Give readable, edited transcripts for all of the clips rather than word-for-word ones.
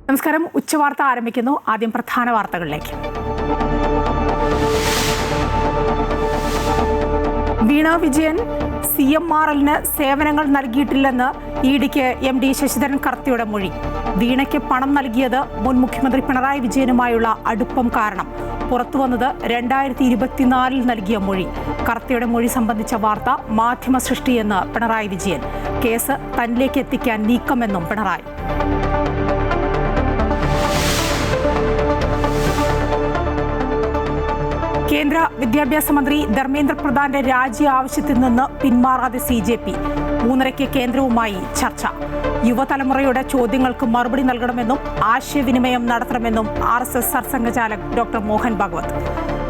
നമസ്കാരം. ഉച്ചവാർത്ത ആരംഭിക്കുന്നു. ആദ്യം പ്രധാന വാർത്തകളിലേക്ക്. വീണ വിജയൻ CMRLന് സേവനങ്ങൾ നൽകിയിട്ടില്ലെന്ന് ഇഡിക്ക് MD ശശിധരൻ കർത്തിയുടെ മൊഴി. വീണയ്ക്ക് പണം നൽകിയത് മുൻ മുഖ്യമന്ത്രി പിണറായി വിജയനുമായുള്ള അടുപ്പം കാരണം. പുറത്തുവന്നത് 2024 നൽകിയ മൊഴി. കർത്തിയുടെ മൊഴി സംബന്ധിച്ച വാർത്ത മാധ്യമ സൃഷ്ടിയെന്ന് പിണറായി വിജയൻ. കേസ് തന്നിലേക്ക് എത്തിക്കാൻ നീക്കമെന്നും പിണറായി. കേന്ദ്ര വിദ്യാഭ്യാസ മന്ത്രി ധർമ്മേന്ദ്ര പ്രധാന്റെ രാജി ആവശ്യത്തിൽ നിന്ന് പിന്മാറാതെ CJP. 3:30 കേന്ദ്രവുമായി ചർച്ച. യുവതലമുറയുടെ ചോദ്യങ്ങൾക്ക് മറുപടി നൽകണമെന്നും ആശയവിനിമയം നടത്തണമെന്നും RSS സർസംഘചാലക് ഡോക്ടർ മോഹൻ ഭാഗവത്.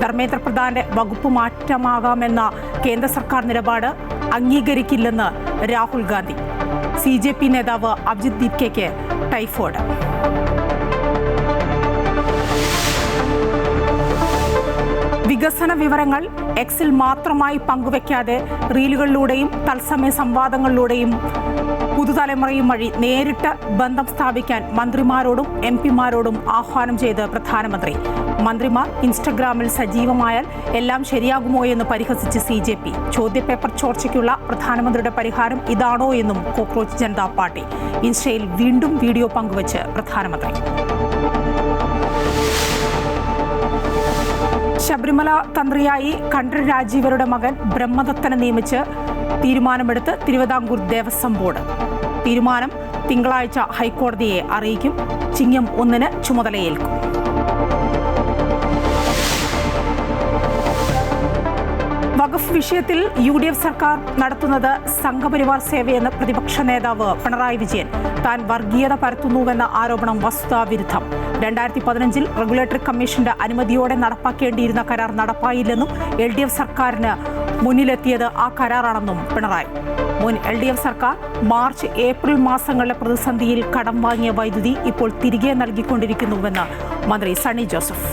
ധർമ്മേന്ദ്ര പ്രധാന്റെ വകുപ്പ് മാറ്റമാകാമെന്ന കേന്ദ്ര സർക്കാർ നിലപാട് അംഗീകരിക്കില്ലെന്ന് രാഹുൽ ഗാന്ധി. CJP നേതാവ് അഭിജിത് ദീപ്കയ്ക്ക് ടൈഫോയിഡ്. വികസന വിവരങ്ങൾ എക്സിൽ മാത്രമായി പങ്കുവയ്ക്കാതെ റീലുകളിലൂടെയും തത്സമയ സംവാദങ്ങളിലൂടെയും പുതുതലമുറയും വഴി നേരിട്ട് ബന്ധം സ്ഥാപിക്കാൻ മന്ത്രിമാരോടും MP-മാരോടും ആഹ്വാനം ചെയ്ത് പ്രധാനമന്ത്രി. മന്ത്രിമാർ ഇൻസ്റ്റഗ്രാമിൽ സജീവമായാൽ എല്ലാം ശരിയാകുമോ എന്ന് പരിഹസിച്ച് CJP. ചോദ്യപേപ്പർ ചോർച്ചയ്ക്കുള്ള പ്രധാനമന്ത്രിയുടെ പരിഹാരം ഇതാണോ എന്നും കോക്രോച്ച് ജനതാ പാർട്ടി. ഇൻസ്റ്റയിൽ വീണ്ടും വീഡിയോ പങ്കുവച്ച് പ്രധാനമന്ത്രി. ശബരിമല തന്ത്രിയായി കണ്ഠരര് രാജീവരുടെ മകൻ ബ്രഹ്മദത്തനെ നിയമിച്ച് തീരുമാനമെടുത്ത് തിരുവിതാംകൂർ ദേവസ്വം ബോർഡ്. തീരുമാനം തിങ്കളാഴ്ച ഹൈക്കോടതിയെ അറിയിക്കും. ചിങ്ങം 1 ചുമതലയേൽക്കും. വഖഫ് വിഷയത്തിൽ UDF സർക്കാർ നടത്തുന്നത് സംഘപരിവാർ സേവയെന്ന് പ്രതിപക്ഷ നേതാവ് പിണറായി വിജയൻ. താൻ വർഗീയത പരത്തുന്നുവെന്ന ആരോപണം വസ്തുതാവിരുദ്ധം. 2015 റെഗുലേറ്ററി കമ്മീഷന്റെ അനുമതിയോടെ നടപ്പാക്കേണ്ടിയിരുന്ന കരാർ നടപ്പായില്ലെന്നും LDF സർക്കാരിന് മുന്നിലെത്തിയത് ആ കരാറാണെന്നും പിണറായി. മുൻ LDF സർക്കാർ മാർച്ച് ഏപ്രിൽ മാസങ്ങളിലെ പ്രതിസന്ധിയിൽ കടം വാങ്ങിയ വൈദ്യുതി ഇപ്പോൾ തിരികെ നൽകിക്കൊണ്ടിരിക്കുന്നുവെന്ന് മന്ത്രി സണ്ണി ജോസഫ്.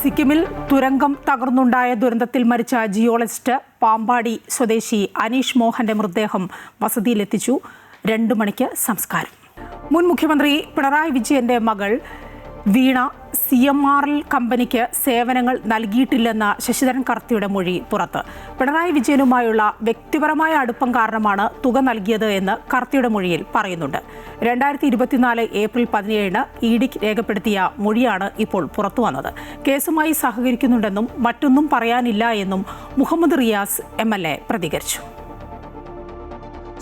സിക്കിമിൽ തുരങ്കം തകർന്നുണ്ടായ ദുരന്തത്തിൽ മരിച്ച ജിയോളജിസ്റ്റ് പാമ്പാടി സ്വദേശി അനീഷ് മോഹന്റെ മൃതദേഹം വസതിയിലെത്തിച്ചു. 2 മണിക്ക് സംസ്കാരം. മുൻ മുഖ്യമന്ത്രി പിണറായി വിജയന്റെ മകൾ വീണ CMRL കമ്പനിക്ക് സേവനങ്ങൾ നൽകിയിട്ടില്ലെന്ന ശശിധരൻ കർത്തിയുടെ മൊഴി പുറത്ത്. പിണറായി വിജയനുമായുള്ള വ്യക്തിപരമായ അടുപ്പം കാരണമാണ് തുക നൽകിയത് എന്ന് കർത്തിയുടെ മൊഴിയിൽ പറയുന്നുണ്ട്. 2024 ഏപ്രിൽ 17 ED രേഖപ്പെടുത്തിയ മൊഴിയാണ് ഇപ്പോൾ പുറത്തുവന്നത്. കേസുമായി സഹകരിക്കുന്നുണ്ടെന്നും മറ്റൊന്നും പറയാനില്ല എന്നും മുഹമ്മദ് റിയാസ് MLA പ്രതികരിച്ചു.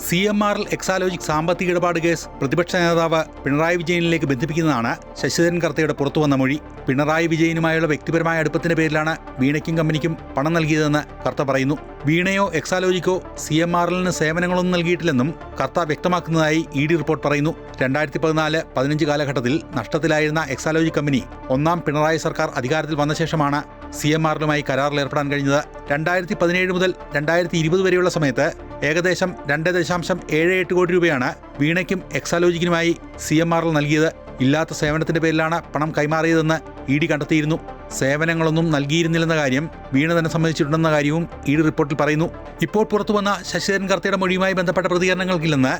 CMRL എക്സാലോജിക് സാമ്പത്തിക ഇടപാട് കേസ് പ്രതിപക്ഷ നേതാവ് പിണറായി വിജയനിലേക്ക് ബന്ധിപ്പിക്കുന്നതാണ് ശശിധരൻ കർത്തയുടെ പുറത്തുവന്ന മൊഴി. പിണറായി വിജയനുമായുള്ള വ്യക്തിപരമായ അടുപ്പത്തിന്റെ പേരിലാണ് വീണയ്ക്കും കമ്പനിക്കും പണം നൽകിയതെന്ന് കർത്ത പറയുന്നു. വീണയോ എക്സാലോജിക്കോ CMRLന് സേവനങ്ങളൊന്നും നൽകിയിട്ടില്ലെന്നും കർത്ത വ്യക്തമാക്കുന്നതായി ED റിപ്പോർട്ട് പറയുന്നു. 2014-15 കാലഘട്ടത്തിൽ നഷ്ടത്തിലായിരുന്ന എക്സാലോജിക് കമ്പനി 1ാം പിണറായി സർക്കാർ അധികാരത്തിൽ വന്ന ശേഷമാണ് CMRLുമായി കരാറിൽ ഏർപ്പെടാൻ കഴിഞ്ഞത്. 2017 മുതൽ 2020 വരെയുള്ള സമയത്ത് ഏകദേശം 2.78 കോടി രൂപയാണ് വീണയ്ക്കും എക്സാലോജിക്കിനുമായി CMRL നൽകിയത്. ഇല്ലാത്ത സേവനത്തിന്റെ പേരിലാണ് പണം കൈമാറിയതെന്ന് ED കണ്ടെത്തിയിരുന്നു. സേവനങ്ങളൊന്നും നൽകിയിരുന്നില്ലെന്ന കാര്യം വീണ തന്നെ സമ്മതിച്ചിട്ടുണ്ടെന്ന കാര്യവും ED റിപ്പോർട്ടിൽ പറയുന്നു. ഇപ്പോൾ പുറത്തുവന്ന ശശിധരൻ കർത്തയുടെ മൊഴിയുമായി ബന്ധപ്പെട്ട പ്രതികരണങ്ങൾക്കില്ലെന്ന്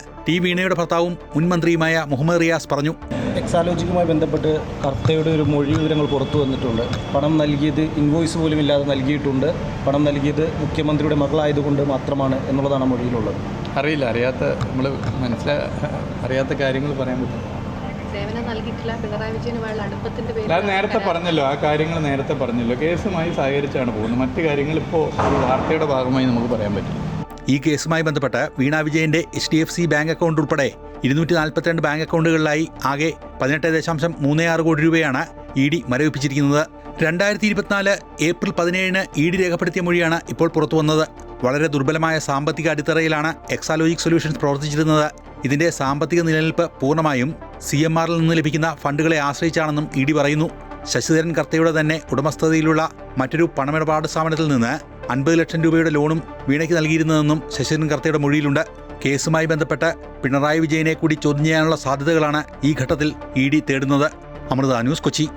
വീണയുടെ ഭർത്താവും മുൻ മന്ത്രിയുമായ മുഹമ്മദ് റിയാസ് പറഞ്ഞു. എക്സാലോജിക്കുമായി ബന്ധപ്പെട്ട് കർത്തയുടെ ഒരു മൊഴി വിവരങ്ങൾ പുറത്തു വന്നിട്ടുണ്ട്. പണം നൽകിയത് ഇൻവോയ്സ് പോലും ഇല്ലാതെ നൽകിയിട്ടുണ്ട്. പണം നൽകിയത് മുഖ്യമന്ത്രിയുടെ മകളായതുകൊണ്ട് മാത്രമാണ് എന്നുള്ളതാണ് മൊഴിയിലുള്ളത്. നമ്മൾ അറിയാത്ത കാര്യങ്ങൾ പറയാൻ പറ്റും. നേരത്തെ പറഞ്ഞല്ലോ, ആ കാര്യങ്ങൾ നേരത്തെ പറഞ്ഞല്ലോ. കേസുമായി സഹകരിച്ചാണ് പോകുന്നത്. മറ്റു കാര്യങ്ങൾ ഇപ്പോൾ ഒരു വാർത്തയുടെ ഭാഗമായി നമുക്ക് പറയാൻ പറ്റില്ല. ഈ കേസുമായി ബന്ധപ്പെട്ട് വീണ വിജയന്റെ HDFC ബാങ്ക് അക്കൗണ്ട് ഉൾപ്പെടെ 242 ബാങ്ക് അക്കൗണ്ടുകളിലായി ആകെ 18.36 കോടി രൂപയാണ് ED മരവിപ്പിച്ചിരിക്കുന്നത്. 2024 ഏപ്രിൽ 17 ED രേഖപ്പെടുത്തിയ മൊഴിയാണ് ഇപ്പോൾ പുറത്തുവന്നത്. വളരെ ദുർബലമായ സാമ്പത്തിക അടിത്തറയിലാണ് എക്സാലോജിക് സൊല്യൂഷൻസ് പ്രവർത്തിച്ചിരുന്നത്. ഇതിന്റെ സാമ്പത്തിക നിലനിൽപ്പ് പൂർണ്ണമായും CMRL നിന്ന് ലഭിക്കുന്ന ഫണ്ടുകളെ ആശ്രയിച്ചാണെന്നും ED പറയുന്നു. ശശിധരൻ കർത്തയുടെ തന്നെ ഉടമസ്ഥതയിലുള്ള മറ്റൊരു പണമിടപാട് സ്ഥാപനത്തിൽ നിന്ന് 50 ലക്ഷം രൂപയുടെ ലോണും വീണയ്ക്ക് നൽകിയിരുന്നതെന്നും ശശിധരൻ കർത്തയുടെ മൊഴിയിലുണ്ട്. കേസുമായി ബന്ധപ്പെട്ട് പിണറായി വിജയനെ കൂടി ചോദ്യം ചെയ്യാനുള്ള സാധ്യതകളാണ് ഈ ഘട്ടത്തിൽ ED തേടുന്നത്. അമൃത ന്യൂസ്, കൊച്ചി.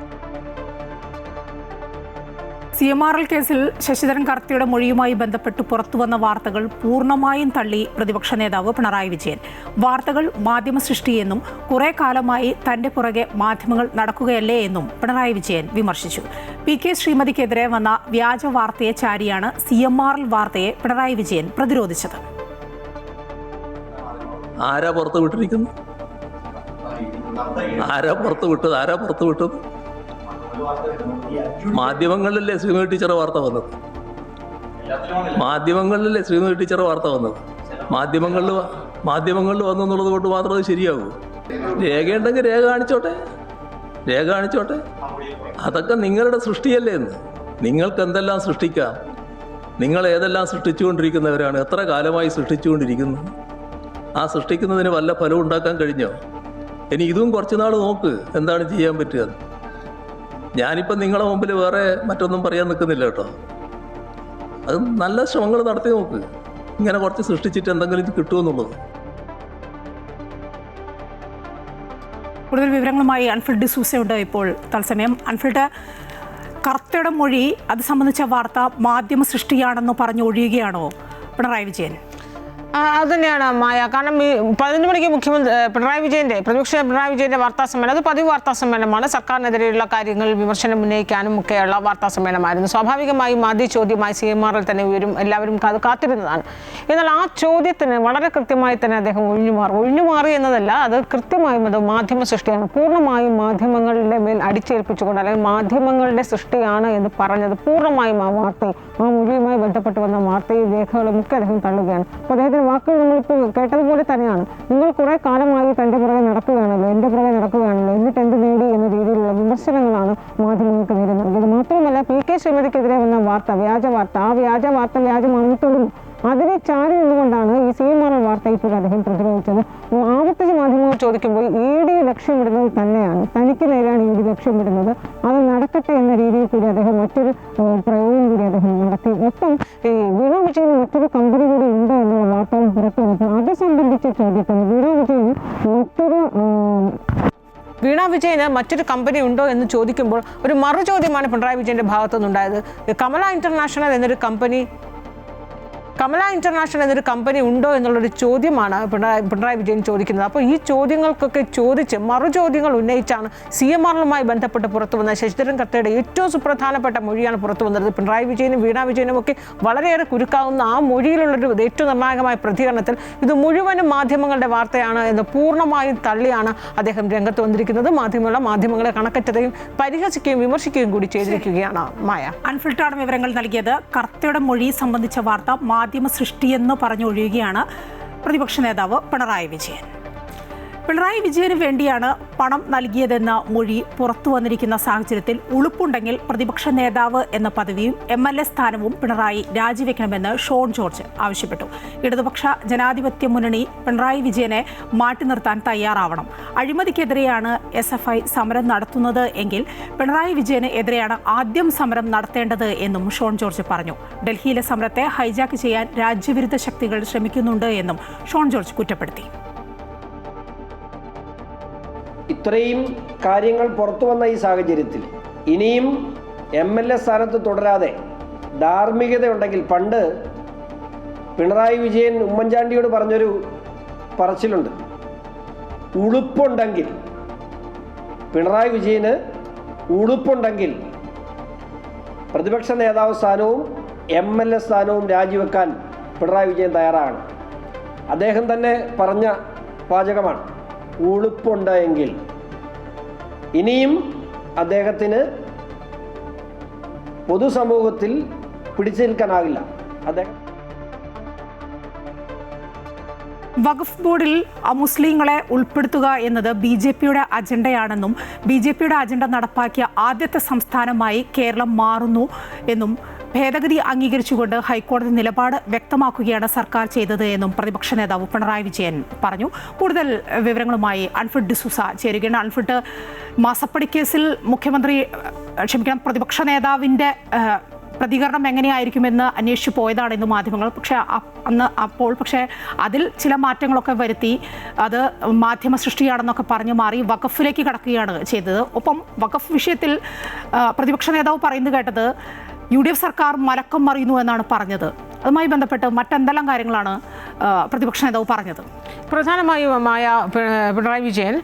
CMRL കേസിൽ ശശിധരൻ കർത്തയുടെ മൊഴിയുമായി ബന്ധപ്പെട്ട് പുറത്തുവന്ന വാർത്തകൾ പൂർണ്ണമായും തള്ളി പ്രതിപക്ഷ നേതാവ് പിണറായി വിജയൻ. വാർത്തകൾ മാധ്യമ സൃഷ്ടിയെന്നും കുറെ കാലമായി തന്റെ പുറകെ മാധ്യമങ്ങൾ നടക്കുകയല്ലേ എന്നും പിണറായി വിജയൻ വിമർശിച്ചു. PK ശ്രീമതിക്കെതിരെ വന്ന വ്യാജ വാർത്തയെ ചാരിയാണ് CMRL വാർത്തയെ പിണറായി വിജയൻ പ്രതിരോധിച്ചത്. ആരാ പുറത്ത് വിട്ടിരിക്കുന്നു? ആരാ പുറത്ത് വിട്ടത്? മാധ്യമങ്ങളിലല്ലേ ശ്രീമതി ടീച്ചർ വാർത്ത വന്നത്? മാധ്യമങ്ങളിൽ വന്നു എന്നുള്ളത് കൊണ്ട് മാത്രം അത് ശരിയാകൂ? രേഖയുണ്ടെങ്കിൽ രേഖ കാണിച്ചോട്ടെ. അതൊക്കെ നിങ്ങളുടെ സൃഷ്ടിയല്ലേ എന്ന്. നിങ്ങൾക്ക് എന്തെല്ലാം സൃഷ്ടിക്കാം. നിങ്ങൾ ഏതെല്ലാം സൃഷ്ടിച്ചുകൊണ്ടിരിക്കുന്നവരാണ്? എത്ര കാലമായി സൃഷ്ടിച്ചുകൊണ്ടിരിക്കുന്നു? ആ സൃഷ്ടിക്കുന്നതിന് വല്ല ഫലം ഉണ്ടാക്കാൻ കഴിഞ്ഞോ? ഇനി ഇതും കുറച്ച് നാൾ നോക്ക്, എന്താണ് ചെയ്യാൻ പറ്റുക. ഞാനിപ്പം നിങ്ങളെ മുമ്പിൽ വേറെ മറ്റൊന്നും പറയാൻ നിൽക്കുന്നില്ല കേട്ടോ. അത് നല്ല ശ്രമങ്ങൾ നടത്തി നോക്ക്. ഇങ്ങനെ കുറച്ച് സൃഷ്ടിച്ചിട്ട് എന്തെങ്കിലും ഇത് കിട്ടുമെന്നുള്ളത്. കൂടുതൽ വിവരങ്ങളുമായി അൻഫിൽഡ് ഡിസൂസയുണ്ട് ഇപ്പോൾ തത്സമയം. അൻഫിൽഡ്, കർത്തയുടെ മൊഴി അത് സംബന്ധിച്ച വാർത്ത മാധ്യമ സൃഷ്ടിയാണെന്ന് പറഞ്ഞു ഒഴിയുകയാണോ പിണറായി വിജയൻ? അത് തന്നെയാണ് മായ. കാരണം ഈ 11 മണിക്ക് പ്രതിപക്ഷ പിണറായി വിജയന്റെ വാർത്താ സമ്മേളനം അത് പതിവ് വാർത്താ സമ്മേളനമാണ്. സർക്കാരിനെതിരെയുള്ള കാര്യങ്ങൾ വിമർശനം ഉന്നയിക്കാനും ഒക്കെയുള്ള വാർത്താ സമ്മേളനമായിരുന്നു. സ്വാഭാവികമായും ആദ്യ ചോദ്യമായി CMRL തന്നെ ഉയരും. എല്ലാവരും അത് കാത്തിരുന്നതാണ്. എന്നാൽ ആ ചോദ്യത്തിന് വളരെ കൃത്യമായി തന്നെ അദ്ദേഹം ഒഴിഞ്ഞുമാറി എന്നതല്ല, അത് കൃത്യമായും അത് മാധ്യമ സൃഷ്ടിയാണ്, പൂർണ്ണമായും മാധ്യമങ്ങളുടെ മേൽ അടിച്ചേൽപ്പിച്ചുകൊണ്ട് അല്ലെങ്കിൽ മാധ്യമങ്ങളുടെ സൃഷ്ടിയാണ് എന്ന് പറഞ്ഞത് പൂർണ്ണമായും ആ വാർത്തയും ആ മൊഴിയുമായി ബന്ധപ്പെട്ട് വന്ന വാർത്തയും രേഖകളും ഒക്കെ അദ്ദേഹം തള്ളുകയാണ്. അപ്പോൾ അദ്ദേഹത്തിന്റെ വാക്കുകൾ നമ്മളിപ്പോൾ കേട്ടതുപോലെ തന്നെയാണ്. നിങ്ങൾ കുറെ കാലമായി തൻ്റെ പുറകെ നടക്കുകയാണല്ലോ, എൻ്റെ പുറകെ നടക്കുകയാണല്ലോ, എന്നിട്ട് എന്ത് നേടി എന്ന രീതിയിലുള്ള വിമർശനങ്ങളാണ് മാധ്യമങ്ങൾക്ക് നേരെ നൽകിയത്. മാത്രമല്ല PK ശ്രീമതിക്കെതിരെ വന്ന വാർത്ത വ്യാജ വാർത്ത വ്യാജമാണെന്ന് തെളിഞ്ഞു. അതിനെ ചാരി നിന്നുകൊണ്ടാണ് ഈ CMRL വാർത്ത ഇപ്പോൾ അദ്ദേഹം പ്രതിരോധിച്ചത്. ആവർത്തിച്ച് മാധ്യമങ്ങൾ ചോദിക്കുമ്പോൾ ED ലക്ഷ്യമിടുന്നത് തന്നെയാണ്, തനിക്ക് നേരെയാണ് ED ലക്ഷ്യമിടുന്നത്, അത് നടക്കട്ടെ എന്ന രീതിയിൽ കൂടി അദ്ദേഹം മറ്റൊരു പ്രയോഗം കൂടി അദ്ദേഹം നടത്തി. ഒപ്പം ഈ വീണ വിജയന് മറ്റൊരു കമ്പനി കൂടി ഉണ്ടോ എന്നുള്ള വാർത്തകൾ പുറത്തു വന്നപ്പോൾ അത് സംബന്ധിച്ച ചോദ്യത്തിന് വീണ വിജയന് മറ്റൊരു കമ്പനി ഉണ്ടോ എന്ന് ചോദിക്കുമ്പോൾ ഒരു മറുചോദ്യമാണ് പിണറായി വിജയന്റെ ഭാഗത്തു നിന്നുണ്ടായത്. കമല ഇന്റർനാഷണൽ എന്നൊരു കമ്പനി ഉണ്ടോ എന്നുള്ളൊരു ചോദ്യമാണ് പിണറായി വിജയൻ ചോദിക്കുന്നത്. അപ്പോൾ ഈ ചോദ്യങ്ങൾക്കൊക്കെ ചോദിച്ച് മറുചോദ്യങ്ങൾ ഉന്നയിച്ചാണ് CMRLുമായി ബന്ധപ്പെട്ട് പുറത്തു വന്ന ശശിധരൻ കർത്തയുടെ ഏറ്റവും സുപ്രധാനപ്പെട്ട മൊഴിയാണ് പുറത്തു വന്നത്. പിണറായി വിജയനും വീണ വിജയനും ഒക്കെ വളരെയേറെ കുരുക്കാവുന്ന ആ മൊഴിയിലുള്ളൊരു ഏറ്റവും നിർണായകമായ പ്രതികരണത്തിൽ ഇത് മുഴുവനും മാധ്യമങ്ങളുടെ വാർത്തയാണ് എന്ന് പൂർണ്ണമായും തള്ളിയാണ് അദ്ദേഹം രംഗത്ത് വന്നിരിക്കുന്നത്. മാധ്യമങ്ങളെ കണക്കറ്റതയും പരിഹസിക്കുകയും വിമർശിക്കുകയും കൂടി ചെയ്തിരിക്കുകയാണ് മായ. അൻഫിൽട്ടാണ് വിവരങ്ങൾ നൽകിയത്. കർത്തയുടെ മൊഴി സംബന്ധിച്ച വാർത്ത മാധ്യമ സൃഷ്ടിയെന്ന് പറഞ്ഞൊഴിയുകയാണ് പ്രതിപക്ഷ നേതാവ് പിണറായി വിജയൻ. പിണറായി വിജയന് വേണ്ടിയാണ് പണം നൽകിയതെന്ന മൊഴി പുറത്തു വന്നിരിക്കുന്ന സാഹചര്യത്തിൽ ഉളുപ്പുണ്ടെങ്കിൽ പ്രതിപക്ഷ നേതാവ് എന്ന പദവിയും MLA സ്ഥാനവും പിണറായി രാജിവെക്കണമെന്ന് ഷോൺ ജോർജ് ആവശ്യപ്പെട്ടു. ഇടതുപക്ഷ ജനാധിപത്യ മുന്നണി പിണറായി വിജയനെ മാറ്റി നിർത്താൻ തയ്യാറാവണം. അഴിമതിക്കെതിരെയാണ് SFI സമരം നടത്തുന്നത് എങ്കിൽ പിണറായി വിജയന് എതിരെയാണ് ആദ്യം സമരം നടത്തേണ്ടത് എന്നും ഷോൺ ജോർജ് പറഞ്ഞു. ഡൽഹിയിലെ സമരത്തെ ഹൈജാക്ക് ചെയ്യാൻ രാജ്യവിരുദ്ധ ശക്തികൾ ശ്രമിക്കുന്നുണ്ട് എന്നും ഷോൺ ജോർജ് കുറ്റപ്പെടുത്തി. ഇത്രയും കാര്യങ്ങൾ പുറത്തു വന്ന ഈ സാഹചര്യത്തിൽ ഇനിയും MLA സ്ഥാനത്ത് തുടരാതെ ധാർമ്മികതയുണ്ടെങ്കിൽ, പണ്ട് പിണറായി വിജയൻ ഉമ്മൻചാണ്ടിയോട് പറഞ്ഞൊരു പറച്ചിലുണ്ട്, ഉളുപ്പുണ്ടെങ്കിൽ, പിണറായി വിജയന് ഉളുപ്പുണ്ടെങ്കിൽ പ്രതിപക്ഷ നേതാവ് സ്ഥാനവും MLA സ്ഥാനവും രാജിവെക്കാൻ പിണറായി വിജയൻ തയ്യാറാണ്. അദ്ദേഹം തന്നെ പറഞ്ഞ വാചകമാണ്, ഉളുപ്പുണ്ടെങ്കിൽ. ഇനിയും അദ്ദേഹത്തിന് പൊതുസമൂഹത്തിൽ പിടിച്ചു നിൽക്കാനാകില്ല. അദ്ദേഹം വഖഫ് ബോർഡിൽ മുസ്ലിങ്ങളെ ഉൾപ്പെടുത്തുക എന്നത് BJPയുടെ അജണ്ടയാണെന്നും BJPയുടെ അജണ്ട നടപ്പാക്കിയ ആദ്യത്തെ സംസ്ഥാനമായി കേരളം മാറുന്നു എന്നും ഭേദഗതി അംഗീകരിച്ചുകൊണ്ട് ഹൈക്കോടതി നിലപാട് വ്യക്തമാക്കുകയാണ് സർക്കാർ ചെയ്തത് എന്നും പ്രതിപക്ഷ നേതാവ് പിണറായി വിജയൻ പറഞ്ഞു. കൂടുതൽ വിവരങ്ങളുമായി അൻഫിൽഡ് ഡിസൂസ ചേരുകയാണ്. അൻഫിൽഡ്, മാസപ്പടി കേസിൽ പ്രതിപക്ഷ നേതാവിൻ്റെ പ്രതികരണം എങ്ങനെയായിരിക്കുമെന്ന് അന്വേഷിച്ചു പോയതാണ് ഇന്ന് മാധ്യമങ്ങൾ. പക്ഷേ അതിൽ ചില മാറ്റങ്ങളൊക്കെ വരുത്തി അത് മാധ്യമ സൃഷ്ടിയാണെന്നൊക്കെ പറഞ്ഞു മാറി വഖഫിലേക്ക് കടക്കുകയാണ് ചെയ്തത്. ഒപ്പം വഖഫ് വിഷയത്തിൽ പ്രതിപക്ഷ നേതാവ് പറയുന്നത് കേട്ടത് UDF സർക്കാർ മലക്കം മറിയുന്നു എന്നാണ് പറഞ്ഞത്. അതുമായി ബന്ധപ്പെട്ട് മറ്റെന്തെല്ലാം കാര്യങ്ങളാണ് പ്രതിപക്ഷ നേതാവ് പറഞ്ഞത്? പ്രധാനമായും പിണറായി വിജയൻ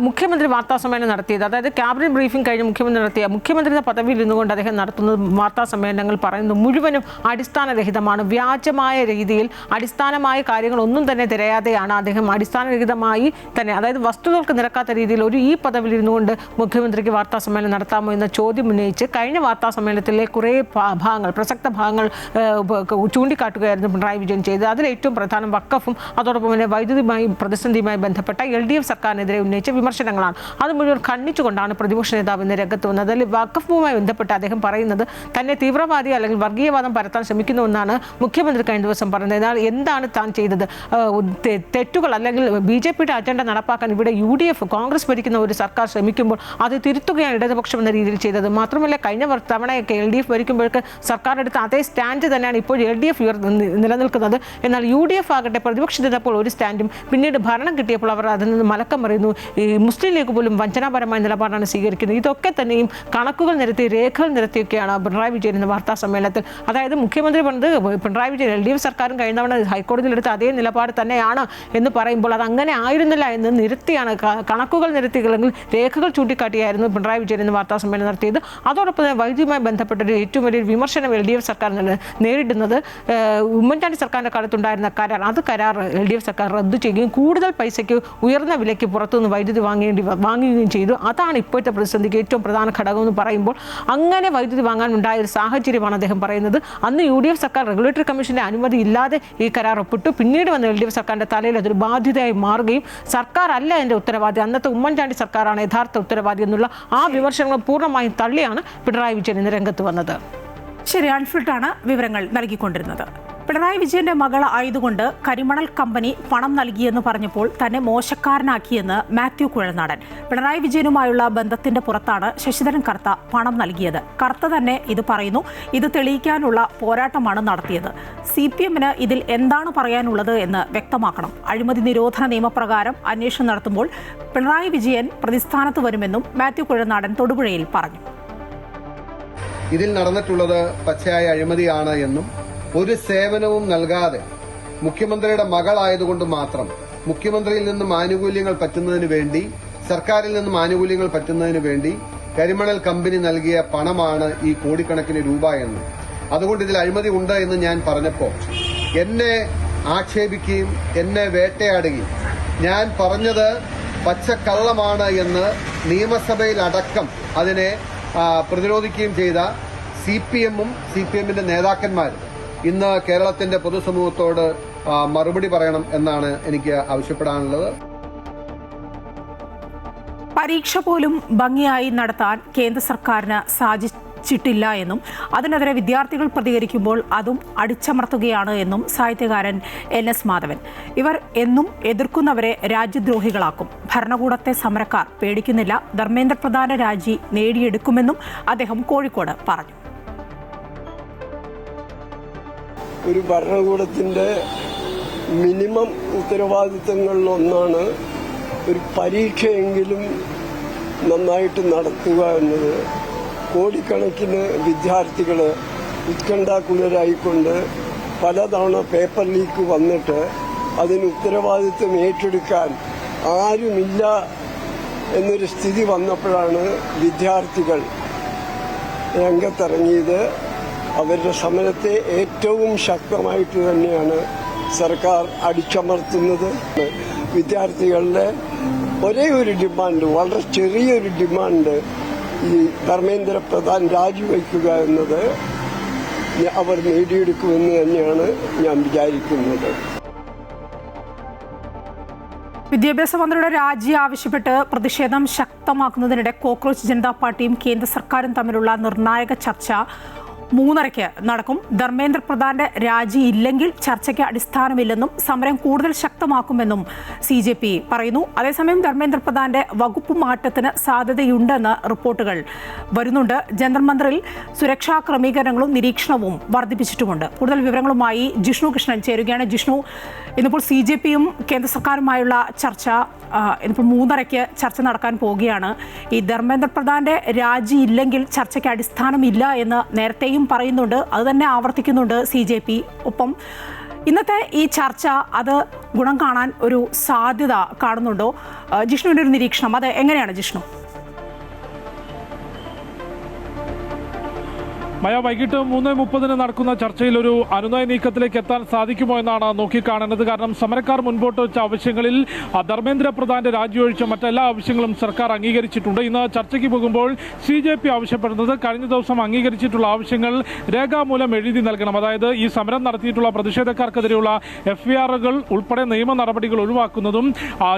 മുഖ്യമന്ത്രി വാർത്താ സമ്മേളനം നടത്തിയത്, അതായത് ക്യാബിനറ്റ് ബ്രീഫിംഗ് കഴിഞ്ഞ് മുഖ്യമന്ത്രിയുടെ പദവിയിൽ ഇരുന്നുകൊണ്ട് അദ്ദേഹം നടത്തുന്ന വാർത്താ സമ്മേളനങ്ങൾ പറയുന്നത് മുഴുവനും അടിസ്ഥാനരഹിതമാണ്. വ്യാജമായ രീതിയിൽ അടിസ്ഥാനമായ കാര്യങ്ങളൊന്നും തന്നെ തിരയാതെയാണ് അദ്ദേഹം അടിസ്ഥാനരഹിതമായി തന്നെ, അതായത് വസ്തുതകൾക്ക് നിരക്കാത്ത രീതിയിൽ ഈ പദവിയിൽ ഇരുന്നുകൊണ്ട് മുഖ്യമന്ത്രിക്ക് വാർത്താ സമ്മേളനം നടത്താമോ എന്ന ചോദ്യം ഉന്നയിച്ച് കഴിഞ്ഞ വാർത്താ സമ്മേളനത്തിലെ കുറേ ഭാഗങ്ങൾ, പ്രസക്ത ഭാഗങ്ങൾ ചൂണ്ടിക്കാട്ടുകയായിരുന്നു പിണറായി വിജയൻ ചെയ്തത്. അതിൽ ഏറ്റവും പ്രധാനം വഖഫും അതോടൊപ്പം തന്നെ വൈദ്യുതിയുമായി പ്രതിസന്ധിയുമായി ബന്ധപ്പെട്ട LDF സർക്കാരിനെതിരെ ഉന്നയിച്ച വിമർശനങ്ങളാണ്. അത് മുഴുവൻ ഖണ്ഡിച്ചുകൊണ്ടാണ് പ്രതിപക്ഷ നേതാവ് ഇന്ന് രംഗത്ത് വന്നത്. അതിൽ വഖഫുമായി ബന്ധപ്പെട്ട് അദ്ദേഹം പറയുന്നത് തന്നെ തീവ്രവാദി അല്ലെങ്കിൽ വർഗീയവാദം പരത്താൻ ശ്രമിക്കുന്നുവെന്നാണ് മുഖ്യമന്ത്രി കഴിഞ്ഞ ദിവസം പറഞ്ഞത്. എന്നാൽ എന്താണ് താൻ ചെയ്തത്? തെറ്റുകൾ അല്ലെങ്കിൽ BJPയുടെ അജണ്ട നടപ്പാക്കാൻ ഇവിടെ UDF കോൺഗ്രസ് ഭരിക്കുന്ന ഒരു സർക്കാർ ശ്രമിക്കുമ്പോൾ അത് തിരുത്തുകയാണ് ഇടതുപക്ഷം എന്ന രീതിയിൽ ചെയ്തത്. മാത്രമല്ല കഴിഞ്ഞ തവണയൊക്കെ LDF ഭരിക്കുമ്പോഴേക്ക് സർക്കാർ എടുത്ത അതേ സ്റ്റാൻഡ് തന്നെയാണ് ഇപ്പോൾ LDF നിലനിൽക്കുന്നത്. എന്നാൽ UDF ആകട്ടെ പ്രതിപക്ഷത്തിനപ്പോൾ ഒരു സ്റ്റാൻഡും പിന്നീട് ഭരണം കിട്ടിയപ്പോൾ അവർ അതിൽ നിന്ന് മലക്കം മറിയുന്നു. ഈ മുസ്ലിം ലീഗ് പോലും വഞ്ചനാപരമായ നിലപാടാണ് സ്വീകരിക്കുന്നത്. ഇതൊക്കെ തന്നെയും കണക്കുകൾ നിരത്തി രേഖകൾ നിരത്തിയൊക്കെയാണ് പിണറായി വിജയൻ എന്ന വാർത്താ സമ്മേളനത്തിൽ, അതായത് മുഖ്യമന്ത്രി പറഞ്ഞത് പിണറായി വിജയൻ LDF സർക്കാരും കഴിഞ്ഞ തവണ ഹൈക്കോടതിയിൽ എടുത്ത അതേ നിലപാട് തന്നെയാണ് എന്ന് പറയുമ്പോൾ അത് അങ്ങനെ ആയിരുന്നില്ല എന്ന് നിരത്തിയാണ്, കണക്കുകൾ നിരത്തി അല്ലെങ്കിൽ രേഖകൾ ചൂണ്ടിക്കാട്ടിയായിരുന്നു പിണറായി വിജയൻ എന്ന വാർത്താ സമ്മേളനം നടത്തിയത്. അതോടൊപ്പം തന്നെ വൈദ്യുതിയുമായി ബന്ധപ്പെട്ട ഏറ്റവും വലിയൊരു വിമർശനം LDF സർക്കാർ നേരിടുന്നത് ഉമ്മൻചാണ്ടി സർക്കാരിൻ്റെ കാലത്തുണ്ടായിരുന്ന കരാർ LDF സർക്കാർ റദ്ദു ചെയ്യുകയും കൂടുതൽ പൈസയ്ക്ക് ഉയർന്ന വിലയ്ക്ക് പുറത്തുനിന്ന് വൈദ്യുതി വാങ്ങുകയും ചെയ്തു. അതാണ് ഇപ്പോഴത്തെ പ്രതിസന്ധിക്ക് ഏറ്റവും പ്രധാന ഘടകം എന്ന് പറയുമ്പോൾ അങ്ങനെ വൈദ്യുതി വാങ്ങാനുണ്ടായ ഒരു സാഹചര്യമാണ് അദ്ദേഹം പറയുന്നത്. അന്ന് UDF സർക്കാർ റെഗുലേറ്ററി കമ്മീഷന്റെ അനുമതി ഇല്ലാതെ ഈ കരാർ ഒപ്പിട്ടു. പിന്നീട് വന്ന LDF സർക്കാരിന്റെ തലയിൽ അതൊരു ബാധ്യതയായി മാറുകയും സർക്കാർ അല്ല എൻ്റെ ഉത്തരവാദി, അന്നത്തെ ഉമ്മൻചാണ്ടി സർക്കാരാണ് യഥാർത്ഥ ഉത്തരവാദി എന്നുള്ള ആ വിമർശനങ്ങൾ പൂർണ്ണമായും തള്ളിയാണ് പിണറായി വിജയൻ ഇന്ന് രംഗത്ത് വന്നത്. ശരി, അൺഫിൽട്ടാണ് വിവരങ്ങൾ നൽകിക്കൊണ്ടിരുന്നത്. പിണറായി വിജയന്റെ മകൾ ആയതുകൊണ്ട് കരിമണൽ കമ്പനി പണം നൽകിയെന്ന് പറഞ്ഞപ്പോൾ തന്നെ മോശക്കാരനാക്കിയെന്ന് മാത്യു കുഴൽനാടൻ. പിണറായി വിജയനുമായുള്ള ബന്ധത്തിന്റെ പുറത്താണ് ശശിധരൻ കർത്ത പണം നൽകിയത്. കർത്ത തന്നെ ഇത് പറയുന്നു. ഇത് തെളിയിക്കാനുള്ള പോരാട്ടമാണ് നടത്തിയത്. CPM-ന് ഇതിൽ എന്താണ് പറയാനുള്ളത് എന്ന് വ്യക്തമാക്കണം. അഴിമതി നിരോധന നിയമപ്രകാരം അന്വേഷണം നടത്തുമ്പോൾ പിണറായി വിജയൻ പ്രതിസ്ഥാനത്ത് വരുമെന്നും മാത്യു കുഴൽനാടൻ തൊടുപുഴയിൽ പറഞ്ഞു. ഇതിൽ നടന്നിട്ടുള്ളത് പച്ചയായ അഴിമതിയാണ് എന്നും ഒരു സേവനവും നൽകാതെ മുഖ്യമന്ത്രിയുടെ മകളായതുകൊണ്ട് മാത്രം മുഖ്യമന്ത്രിയിൽ നിന്നും ആനുകൂല്യങ്ങൾ പറ്റുന്നതിന് വേണ്ടി, സർക്കാരിൽ നിന്നും ആനുകൂല്യങ്ങൾ പറ്റുന്നതിന് വേണ്ടി കരിമണൽ കമ്പനി നൽകിയ പണമാണ് ഈ കോടിക്കണക്കിന് രൂപ എന്നും, അതുകൊണ്ട് ഇതിൽ അഴിമതി ഉണ്ട് എന്ന് ഞാൻ പറഞ്ഞപ്പോൾ എന്നെ ആക്ഷേപിക്കുകയും എന്നെ വേട്ടയാടുകയും ഞാൻ പറഞ്ഞത് പച്ചക്കള്ളമാണ് എന്ന് നിയമസഭയിലടക്കം അതിനെ പ്രതിരോധിക്കുകയും ചെയ്ത CPM-ഉം CPM-ന്റെ നേതാക്കന്മാരും ഇന്ന് കേരളത്തിന്റെ പൊതുസമൂഹത്തോട് മറുപടി പറയണം എന്നാണ് എനിക്ക് ആവശ്യപ്പെടാനുള്ളത്. പരീക്ഷ പോലും ഭംഗിയായി നടത്താൻ കേന്ദ്ര സർക്കാരിന് സാധിച്ചിട്ടില്ല എന്നും അതിനെതിരെ വിദ്യാർത്ഥികൾ പ്രതികരിക്കുമ്പോൾ അതും അടിച്ചമർത്തുകയാണ് എന്നും സാഹിത്യകാരൻ NS മാധവൻ. ഇവർ എന്നും എതിർക്കുന്നവരെ രാജ്യദ്രോഹികളാക്കും. ഭരണകൂടത്തെ സമരക്കാർ പേടിക്കുന്നില്ല. ധർമ്മേന്ദ്ര പ്രധാന്റെ രാജി നേടിയെടുക്കുമെന്നും അദ്ദേഹം കോഴിക്കോട് പറഞ്ഞു. ഒരു ഭരണകൂടത്തിൻ്റെ മിനിമം ഉത്തരവാദിത്തങ്ങളിലൊന്നാണ് ഒരു പരീക്ഷയെങ്കിലും നന്നായിട്ട് നടത്തുക എന്നത്. കോടിക്കണക്കിന് വിദ്യാർത്ഥികൾ ഉത്കണ്ഠാകുലരായിക്കൊണ്ട് പലതവണ പേപ്പർ ലീക്ക് വന്നിട്ട് അതിന് ഉത്തരവാദിത്വം ഏറ്റെടുക്കാൻ ആരുമില്ല എന്നൊരു സ്ഥിതി വന്നപ്പോഴാണ് വിദ്യാർത്ഥികൾ രംഗത്തിറങ്ങിയത്. അവരുടെ സമരത്തെ ഏറ്റവും ശക്തമായിട്ട് തന്നെയാണ് സർക്കാർ അടിച്ചമർത്തുന്നത്. വിദ്യാർത്ഥികളുടെ ഒരേ ഒരു ഡിമാൻഡ്, വളരെ ചെറിയൊരു ഡിമാൻഡ്, ഈ ധർമ്മേന്ദ്ര പ്രധാൻ രാജിവെക്കുക എന്നത് അവർ നേടിയെടുക്കുമെന്ന് തന്നെയാണ് ഞാൻ വിചാരിക്കുന്നത്. വിദ്യാഭ്യാസ മന്ത്രിയുടെ രാജി ആവശ്യപ്പെട്ട് പ്രതിഷേധം ശക്തമാക്കുന്നതിനിടെ കോക്രോച്ച് ജനതാ പാർട്ടിയും കേന്ദ്ര സർക്കാരും തമ്മിലുള്ള നിർണായക ചർച്ച 3:30 നടക്കും. ധർമ്മേന്ദ്ര പ്രധാന്റെ രാജി ഇല്ലെങ്കിൽ ചർച്ചയ്ക്ക് അടിസ്ഥാനമില്ലെന്നും സമരം കൂടുതൽ ശക്തമാക്കുമെന്നും CJP പറയുന്നു. അതേസമയം ധർമ്മേന്ദ്ര പ്രധാന്റെ വകുപ്പ് മാറ്റത്തിന് സാധ്യതയുണ്ടെന്ന് റിപ്പോർട്ടുകൾ വരുന്നുണ്ട്. ജന്തർ മന്ദിറിൽ സുരക്ഷാ ക്രമീകരണങ്ങളും നിരീക്ഷണവും വർദ്ധിപ്പിച്ചിട്ടുമുണ്ട്. കൂടുതൽ വിവരങ്ങളുമായി ജിഷ്ണു കൃഷ്ണൻ ചേരുകയാണ്. ജിഷ്ണു, ഇന്നിപ്പോൾ CJPയും കേന്ദ്ര സർക്കാരുമായുള്ള ചർച്ച ഇന്നിപ്പോൾ 3:30 ചർച്ച നടക്കാൻ പോവുകയാണ്. ഈ ധർമ്മേന്ദ്ര പ്രധാന്റെ രാജി ഇല്ലെങ്കിൽ ചർച്ചയ്ക്ക് അടിസ്ഥാനമില്ല എന്ന് നേരത്തെയും പറയുന്നുണ്ട്, അത് തന്നെ ആവർത്തിക്കുന്നുണ്ട് CJP. ഒപ്പം ഇന്നത്തെ ഈ ചർച്ച അത് ഗുണം കാണാൻ ഒരു സാധ്യത കാണുന്നുണ്ടോ? ജിഷ്ണുവിൻ്റെ ഒരു നിരീക്ഷണം അത് എങ്ങനെയാണ് ജിഷ്ണു? മയ, വൈകിട്ട് 3:30 നടക്കുന്ന ചർച്ചയിൽ ഒരു അനുനയ നീക്കത്തിലേക്ക് എത്താൻ സാധിക്കുമോ എന്നാണ് നോക്കിക്കാണുന്നത്. കാരണം സമരക്കാർ മുൻപോട്ട് വെച്ച ആവശ്യങ്ങളിൽ ധർമ്മേന്ദ്ര പ്രധാന്റെ രാജിയൊഴിച്ച മറ്റെല്ലാ ആവശ്യങ്ങളും സർക്കാർ അംഗീകരിച്ചിട്ടുണ്ട്. ഇന്ന് ചർച്ചയ്ക്ക് പോകുമ്പോൾ CJP ആവശ്യപ്പെടുന്നത് കഴിഞ്ഞ ദിവസം അംഗീകരിച്ചിട്ടുള്ള ആവശ്യങ്ങൾ രേഖാമൂലം എഴുതി നൽകണം. അതായത് ഈ സമരം നടത്തിയിട്ടുള്ള പ്രതിഷേധക്കാർക്കെതിരെയുള്ള FIR-കൾ ഉൾപ്പെടെ നിയമ നടപടികൾ ഒഴിവാക്കുന്നതും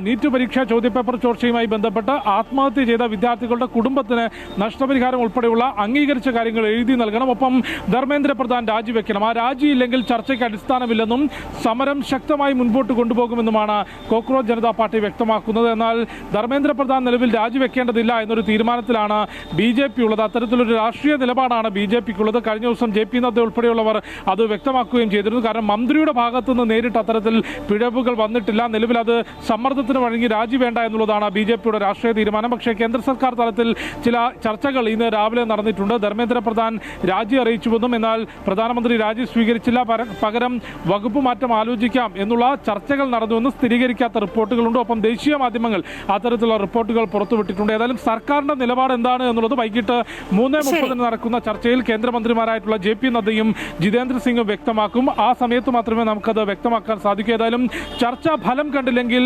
നീറ്റ് പരീക്ഷാ ചോദ്യപേപ്പർ ചോർച്ചയുമായി ബന്ധപ്പെട്ട് ആത്മഹത്യ ചെയ്ത വിദ്യാർത്ഥികളുടെ കുടുംബത്തിന് നഷ്ടപരിഹാരം ഉൾപ്പെടെയുള്ള അംഗീകരിച്ച കാര്യങ്ങൾ എഴുതി നൽകണം. ഒപ്പം ധർമ്മേന്ദ്ര പ്രധാൻ രാജിവെക്കണം. ആ രാജിയില്ലെങ്കിൽ ചർച്ചയ്ക്ക് അടിസ്ഥാനമില്ലെന്നും സമരം ശക്തമായി മുൻപോട്ട് കൊണ്ടുപോകുമെന്നുമാണ് കോക്രോച്ച് ജനതാ പാർട്ടി വ്യക്തമാക്കുന്നത്. എന്നാൽ ധർമ്മേന്ദ്ര പ്രധാൻ നിലവിൽ രാജിവെക്കേണ്ടതില്ല എന്നൊരു തീരുമാനത്തിലാണ് BJP ഉള്ളത്. അത്തരത്തിലൊരു രാഷ്ട്രീയ നിലപാടാണ് BJPക്കുള്ളത്. കഴിഞ്ഞ ദിവസം JP നദ്ദ ഉൾപ്പെടെയുള്ളവർ അത് വ്യക്തമാക്കുകയും ചെയ്തിരുന്നു. കാരണം മന്ത്രിയുടെ ഭാഗത്തുനിന്ന് നേരിട്ട് അത്തരത്തിൽ പിഴവുകൾ വന്നിട്ടില്ല. നിലവിൽ അത് സമ്മർദ്ദത്തിന് വഴങ്ങി രാജി വേണ്ട എന്നുള്ളതാണ് BJPയുടെ രാഷ്ട്രീയ തീരുമാനം. പക്ഷേ കേന്ദ്ര സർക്കാർ തലത്തിൽ ചില ചർച്ചകൾ ഇന്ന് രാവിലെ നടന്നിട്ടുണ്ട്. ധർമ്മേന്ദ്ര പ്രധാൻ രാജി അറിയിച്ചുവെന്നും എന്നാൽ പ്രധാനമന്ത്രി രാജി സ്വീകരിച്ചില്ല, പകരം വകുപ്പ് മാറ്റം ആലോചിക്കാം എന്നുള്ള ചർച്ചകൾ നടന്നുവെന്ന് സ്ഥിരീകരിക്കാത്ത റിപ്പോർട്ടുകളുണ്ട്. ഒപ്പം ദേശീയ മാധ്യമങ്ങൾ അത്തരത്തിലുള്ള റിപ്പോർട്ടുകൾ പുറത്തുവിട്ടിട്ടുണ്ട്. ഏതായാലും സർക്കാരിന്റെ നിലപാട് എന്താണ് എന്നുള്ളത് വൈകിട്ട് 3:30 നടക്കുന്ന ചർച്ചയിൽ കേന്ദ്രമന്ത്രിമാരായിട്ടുള്ള JP നദ്ദയും ജിതേന്ദ്ര സിംഗും വ്യക്തമാക്കും. ആ സമയത്ത് മാത്രമേ നമുക്കത് വ്യക്തമാക്കാൻ സാധിക്കൂ. ഏതായാലും ചർച്ച ഫലം കണ്ടില്ലെങ്കിൽ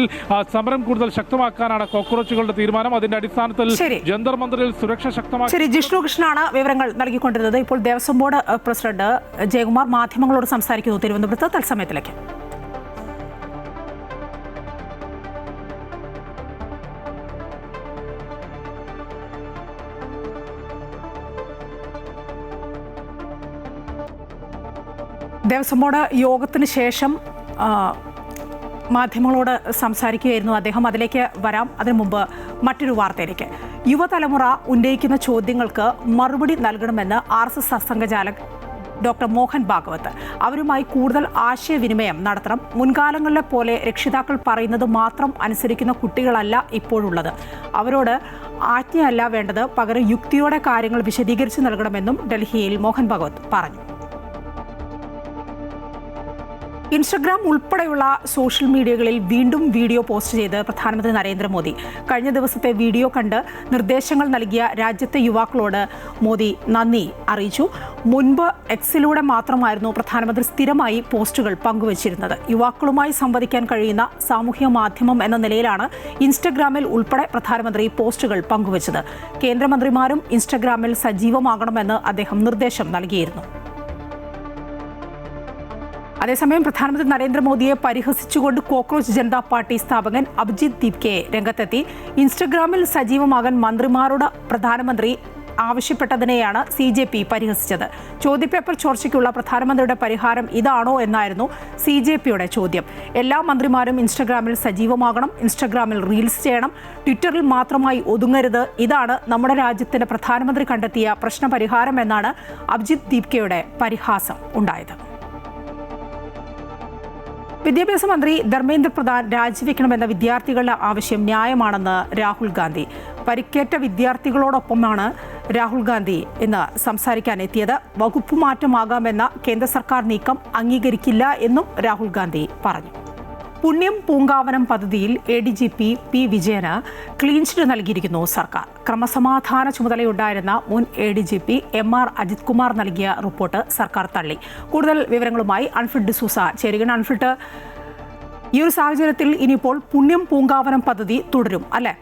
സമരം കൂടുതൽ ശക്തമാക്കാനാണ് കോക്രോച്ചുകളുടെ തീരുമാനം. അതിന്റെ അടിസ്ഥാനത്തിൽ ജന്തർ മന്ദിറിൽ സുരക്ഷ ശക്തമാക്കി. ജിഷ്ണു കൃഷ്ണനാണ് വിവരങ്ങൾ നൽകിക്കൊണ്ടിരുന്നത്. ഇപ്പോൾ ദേവസ്വം ബോർഡ് പ്രസിഡന്റ് ജയകുമാർ മാധ്യമങ്ങളോട് സംസാരിക്കുന്നു തിരുവനന്തപുരത്ത്. തത്സമയത്തിലേക്ക്. ദേവസ്വം ബോർഡ് യോഗത്തിന് ശേഷം മാധ്യമങ്ങളോട് സംസാരിക്കുകയായിരുന്നു അദ്ദേഹം. അതിലേക്ക് വരാം. അതിനു മുമ്പ് മറ്റൊരു വാർത്തയിലേക്ക്. യുവതലമുറ ഉന്നയിക്കുന്ന ചോദ്യങ്ങൾക്ക് മറുപടി നൽകണമെന്ന് RSS സർസംഘചാലക് ഡോക്ടർ മോഹൻ ഭാഗവത്. അവരുമായി കൂടുതൽ ആശയവിനിമയം നടത്തണം. മുൻകാലങ്ങളിലെ പോലെ രക്ഷിതാക്കൾ പറയുന്നത് മാത്രം അനുസരിക്കുന്ന കുട്ടികളല്ല ഇപ്പോഴുള്ളത്. അവരോട് ആജ്ഞയല്ല വേണ്ടത്, പകരം യുക്തിയോടെ കാര്യങ്ങൾ വിശദീകരിച്ചു നൽകണമെന്നും ഡൽഹിയിൽ മോഹൻ ഭാഗവത് പറഞ്ഞു. ഇൻസ്റ്റഗ്രാം ഉൾപ്പെടെയുള്ള സോഷ്യൽ മീഡിയകളിൽ വീണ്ടും വീഡിയോ പോസ്റ്റ് ചെയ്ത് പ്രധാനമന്ത്രി നരേന്ദ്രമോദി. കഴിഞ്ഞ ദിവസത്തെ വീഡിയോ കണ്ട് നിർദ്ദേശങ്ങൾ നൽകിയ രാജ്യത്തെ യുവാക്കളോട് മോദി നന്ദി അറിയിച്ചു. മുൻപ് എക്സിലൂടെ മാത്രമായിരുന്നു പ്രധാനമന്ത്രി സ്ഥിരമായി പോസ്റ്റുകൾ പങ്കുവച്ചിരുന്നത്. യുവാക്കളുമായി സംവദിക്കാൻ കഴിയുന്ന സാമൂഹ്യ മാധ്യമം എന്ന നിലയിലാണ് ഇൻസ്റ്റഗ്രാമിൽ ഉൾപ്പെടെ പ്രധാനമന്ത്രി പോസ്റ്റുകൾ പങ്കുവച്ചത്. കേന്ദ്രമന്ത്രിമാരും ഇൻസ്റ്റഗ്രാമിൽ സജീവമാകണമെന്ന് അദ്ദേഹം നിർദ്ദേശം നൽകിയിരുന്നു. അതേസമയം പ്രധാനമന്ത്രി നരേന്ദ്രമോദിയെ പരിഹസിച്ചുകൊണ്ട് കോക്രോച്ച് ജനതാ പാർട്ടി സ്ഥാപകൻ അഭിജിത് ദീപ്കെ രംഗത്തെത്തി. ഇൻസ്റ്റഗ്രാമിൽ സജീവമാകാൻ മന്ത്രിമാരോട് പ്രധാനമന്ത്രി ആവശ്യപ്പെട്ടതിനെയാണ് CJP പരിഹസിച്ചത്. ചോദ്യപേപ്പർ ചോർച്ചയ്ക്കുള്ള പ്രധാനമന്ത്രിയുടെ പരിഹാരം ഇതാണോ എന്നായിരുന്നു CJPയുടെ ചോദ്യം. എല്ലാ മന്ത്രിമാരും ഇൻസ്റ്റഗ്രാമിൽ സജീവമാകണം, ഇൻസ്റ്റഗ്രാമിൽ റീൽസ് ചെയ്യണം, ട്വിറ്ററിൽ മാത്രമായി ഒതുങ്ങരുത്. ഇതാണ് നമ്മുടെ രാജ്യത്തിന്റെ പ്രധാനമന്ത്രി കണ്ടെത്തിയ പ്രശ്നപരിഹാരം എന്നാണ് അഭിജിത് ദീപ്കയുടെ പരിഹാസം ഉണ്ടായത്. വിദ്യാഭ്യാസ മന്ത്രി ധർമ്മേന്ദ്ര പ്രധാൻ രാജിവെക്കണമെന്ന വിദ്യാർത്ഥികളുടെ ആവശ്യം ന്യായമാണെന്ന് രാഹുൽ ഗാന്ധി. പരിക്കേറ്റ വിദ്യാർത്ഥികളോടൊപ്പമാണ് രാഹുൽ ഗാന്ധി ഇന്ന് സംസാരിക്കാനെത്തിയത്. വകുപ്പ് മാറ്റമാകാമെന്ന കേന്ദ്ര സർക്കാർ നീക്കം അംഗീകരിക്കില്ല എന്നും രാഹുൽ ഗാന്ധി പറഞ്ഞു. പുണ്യം പൂങ്കാവനം പദ്ധതിയിൽ ADGP P. വിജയന് ക്ലീൻ ചിറ്റ് നൽകിയിരിക്കുന്നു സർക്കാർ. ക്രമസമാധാന ചുമതലയുണ്ടായിരുന്ന മുൻ ADGP MR അജിത് കുമാർ നൽകിയ റിപ്പോർട്ട് സർക്കാർ തള്ളി. കൂടുതൽ വിവരങ്ങളുമായി അൺഫിറ്റ് ഡിസൂസ ചേരുകയാണ്. അൺഫിറ്റ്, ഈ ഒരു സാഹചര്യത്തിൽ ഇനിയിപ്പോൾ പുണ്യം പൂങ്കാവനം പദ്ധതി തുടരും അല്ലേ?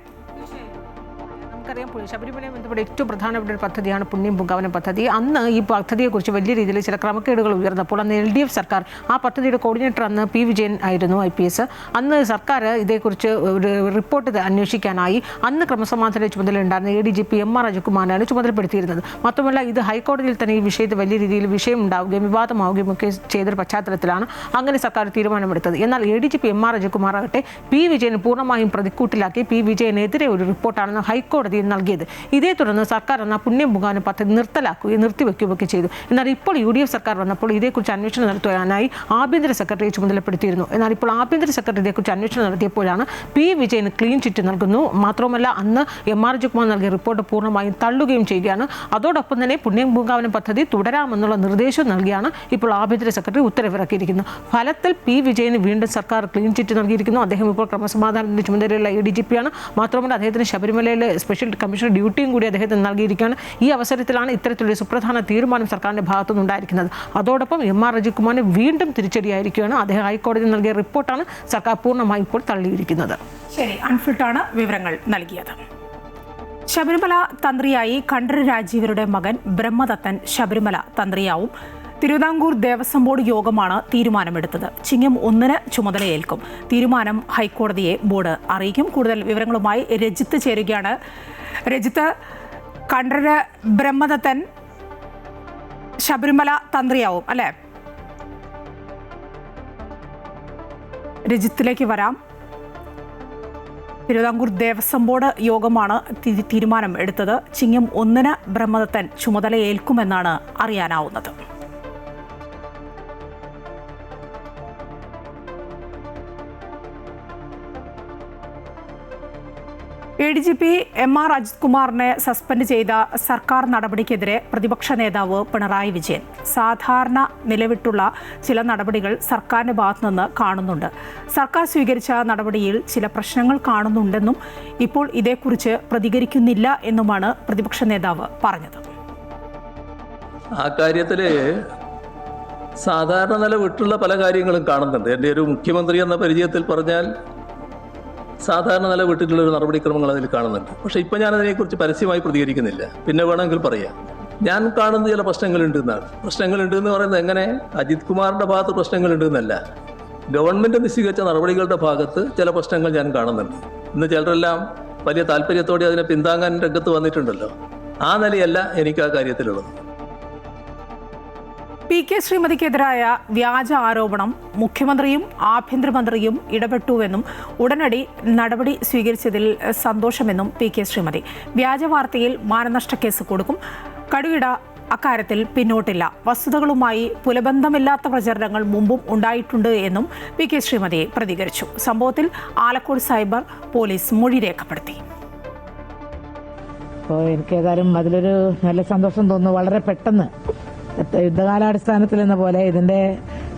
നമുക്കറിയാം, ശബരിമലയെ ബന്ധപ്പെട്ട ഏറ്റവും പ്രധാനപ്പെട്ട ഒരു പദ്ധതിയാണ് പുണ്യം പൂങ്കാവനം പദ്ധതി. അന്ന് ഈ പദ്ധതിയെക്കുറിച്ച് വലിയ രീതിയിൽ ചില ക്രമക്കേടുകൾ ഉയർന്നപ്പോൾ അന്ന് LDF സർക്കാർ ആ പദ്ധതിയുടെ കോർഡിനേറ്റർ അന്ന് P. വിജയൻ ആയിരുന്നു IPS. അന്ന് സർക്കാർ ഇതേക്കുറിച്ച് ഒരു റിപ്പോർട്ട് അന്വേഷിക്കാനായി അന്ന് ക്രമസമാധാന ചുമതല ഉണ്ടായിരുന്ന ADGP MR അജിത് കുമാറിനാണ് ചുമതലപ്പെടുത്തിയിരുന്നത്. മാത്രമല്ല ഇത് ഹൈക്കോടതിയിൽ തന്നെ ഈ വിഷയത്തിൽ വലിയ രീതിയിൽ വിഷയം ഉണ്ടാവുകയും വിവാദമാവുകയും ഒക്കെ ചെയ്തൊരു പശ്ചാത്തലത്തിലാണ് അങ്ങനെ സർക്കാർ തീരുമാനമെടുത്തത്. എന്നാൽ ADGP MR അജിത് കുമാർ ആകട്ടെ P. വിജയൻ പൂർണ്ണമായും പ്രതിക്കൂട്ടിലാക്കി P. വിജയനെതിരെ ഒരു റിപ്പോർട്ടാണെന്ന് ഹൈക്കോടതി ഹൈക്കോടതിയിൽ നൽകിയത്. ഇതേ തുടർന്ന് സർക്കാർ എന്ന പുണ്യപൂങ്കാവനം പദ്ധതി നിർത്തിവെക്കുകയൊക്കെ ചെയ്തു. എന്നാൽ ഇപ്പോൾ UDF സർക്കാർ വന്നപ്പോൾ ഇതേക്കുറിച്ച് അന്വേഷണം നടത്തുവാനായി ആഭ്യന്തര സെക്രട്ടറിയെ ചുമതലപ്പെടുത്തിയിരുന്നു. എന്നാൽ ഇപ്പോൾ ആഭ്യന്തര സെക്രട്ടറി ഇതേക്കുറിച്ച് അന്വേഷണം നടത്തിയപ്പോഴാണ് P. വിജയന് ക്ലീൻ ചിറ്റ് നൽകുന്നു, മാത്രമല്ല അന്ന് M.R. രജികുമാർ നൽകിയ റിപ്പോർട്ട് പൂർണ്ണമായും തള്ളുകയും ചെയ്യുകയാണ്. അതോടൊപ്പം തന്നെ പുണ്യപൂങ്കാവനം പദ്ധതി തുടരാമെന്നുള്ള നിർദ്ദേശം നൽകിയാണ് ഇപ്പോൾ ആഭ്യന്തര സെക്രട്ടറി ഉത്തരവിറക്കിയിരിക്കുന്നത്. ഫലത്തിൽ P. വിജയന് വീണ്ടും സർക്കാർ ക്ലീൻ ചിറ്റ് നൽകിയിരിക്കുന്നു. അദ്ദേഹം ഇപ്പോൾ ക്രമസമാധാനത്തിന്റെ ചുമതലയുള്ള ADGP ആണ്. മാത്രമല്ല അദ്ദേഹത്തിന് ശബരിമലയിലെ സ്പെഷ്യൽ കമ്മീഷണർ ഡ്യൂട്ടിയും കൂടി അദ്ദേഹത്തിന് നൽകിയിരിക്കുകയാണ്. ഈ അവസരത്തിലാണ് ഇത്തരത്തിലൊരു സുപ്രധാന തീരുമാനം സർക്കാരിന്റെ ഭാഗത്തുനിന്നുണ്ടായിരിക്കുന്നത്. അതോടൊപ്പം M.R. രജികുമാറിന് വീണ്ടും തിരിച്ചടിയായിരിക്കുകയാണ്. അദ്ദേഹം ഹൈക്കോടതി നൽകിയ റിപ്പോർട്ടാണ് സർക്കാർ പൂർണ്ണമായി ഇപ്പോൾ തള്ളിയിരിക്കുന്നത്. ശരി, അൺഫിട്ടാണ് വിവരങ്ങൾ നൽകിയത്. ശബരിമല തന്ത്രിയായി കണ്ഠര് രാജീവരുടെ മകൻ ബ്രഹ്മദത്തൻ ശബരിമല തന്ത്രിയാവും. തിരുവിതാംകൂർ ദേവസ്വം ബോർഡ് യോഗമാണ് തീരുമാനമെടുത്തത്. ചിങ്ങം 1 ചുമതലയേൽക്കും. തീരുമാനം ഹൈക്കോടതിയെ ബോർഡ് അറിയിക്കും. കൂടുതൽ വിവരങ്ങളുമായി രജിത്ത് ചേരുകയാണ്. രജിത്ത്, കണ്ഠര് ബ്രഹ്മദത്തൻ ശബരിമല തന്ത്രിയാവും അല്ലേ? രജിത്തിലേക്ക് വരാം. തിരുവിതാംകൂർ ദേവസ്വം ബോർഡ് യോഗമാണ് തീരുമാനം എടുത്തത്. ചിങ്ങം 1 ബ്രഹ്മദത്തൻ ചുമതലയേൽക്കുമെന്നാണ് അറിയാനാവുന്നത്. ADGP M.R. അജിത് കുമാറിനെ സസ്പെൻഡ് ചെയ്ത സർക്കാർ നടപടിക്കെതിരെ പ്രതിപക്ഷ നേതാവ് പിണറായി വിജയൻ സാധാരണ നിലവിട്ടുള്ള ചില നടപടികൾ സർക്കാരിന്റെ ഭാഗത്തുനിന്ന് കാണുന്നുണ്ട്. സർക്കാർ സ്വീകരിച്ച നടപടിയിൽ ചില പ്രശ്നങ്ങൾ കാണുന്നുണ്ടെന്നും ഇപ്പോൾ ഇതേക്കുറിച്ച് പ്രതികരിക്കുന്നില്ല എന്നുമാണ് പ്രതിപക്ഷ നേതാവ് പറഞ്ഞത്. ആ കാര്യത്തിൽ സാധാരണ നില വിട്ടുള്ള പല കാര്യങ്ങളും കാണുന്നുണ്ട്. എൻ്റെ ഒരു മുഖ്യമന്ത്രി എന്ന പരിചയത്തിൽ പറഞ്ഞാൽ സാധാരണ നില വിട്ടിട്ടുള്ളൊരു നടപടിക്രമങ്ങൾ അതിൽ കാണുന്നുണ്ട്. പക്ഷേ ഇപ്പം ഞാനതിനെക്കുറിച്ച് പരസ്യമായി പ്രതികരിക്കുന്നില്ല. പിന്നെ വേണമെങ്കിൽ പറയാം, ഞാൻ കാണുന്ന ചില പ്രശ്നങ്ങളുണ്ട് എന്നാണ്. പ്രശ്നങ്ങളുണ്ട് എന്ന് പറയുന്നത് എങ്ങനെ? അജിത് കുമാറിൻ്റെ ഭാഗത്ത് പ്രശ്നങ്ങളുണ്ട് എന്നല്ല, ഗവൺമെൻറ് നിശ്ചയിച്ച നടപടികളുടെ ഭാഗത്ത് ചില പ്രശ്നങ്ങൾ ഞാൻ കാണുന്നുണ്ട്. ഇന്ന് ചിലരെല്ലാം വലിയ താല്പര്യത്തോടെ അതിനെ പിന്താങ്ങാൻ രംഗത്ത് വന്നിട്ടുണ്ടല്ലോ. ആ നിലയല്ല എനിക്ക് ആ കാര്യത്തിലുള്ളത്. PK ശ്രീമതിക്കെതിരായ വ്യാജ ആരോപണം മുഖ്യമന്ത്രിയും ആഭ്യന്തരമന്ത്രിയും ഇടപെട്ടുവെന്നും ഉടനടി നടപടി സ്വീകരിച്ചതിൽ സന്തോഷമെന്നും PK ശ്രീമതി. വ്യാജ വാർത്തയിൽ മാനനഷ്ട കേസ് കൊടുക്കും. കടുകിട അക്കാര്യത്തിൽ പിന്നോട്ടില്ല. വസ്തുതകളുമായി പുലബന്ധമില്ലാത്ത പ്രചരണങ്ങൾ മുമ്പും ഉണ്ടായിട്ടുണ്ട് എന്നും PK ശ്രീമതി പ്രതികരിച്ചു. സംഭവത്തിൽ ആലക്കോട് സൈബർ പോലീസ് മൊഴി രേഖപ്പെടുത്തി. അപ്പോൾ എനിക്കേതായാലും അതിലൊരു നല്ല സന്തോഷം തോന്നുന്നു. വളരെ പെട്ടെന്ന് യുദ്ധകാലാടിസ്ഥാനത്തിൽ എന്ന പോലെ ഇതിന്റെ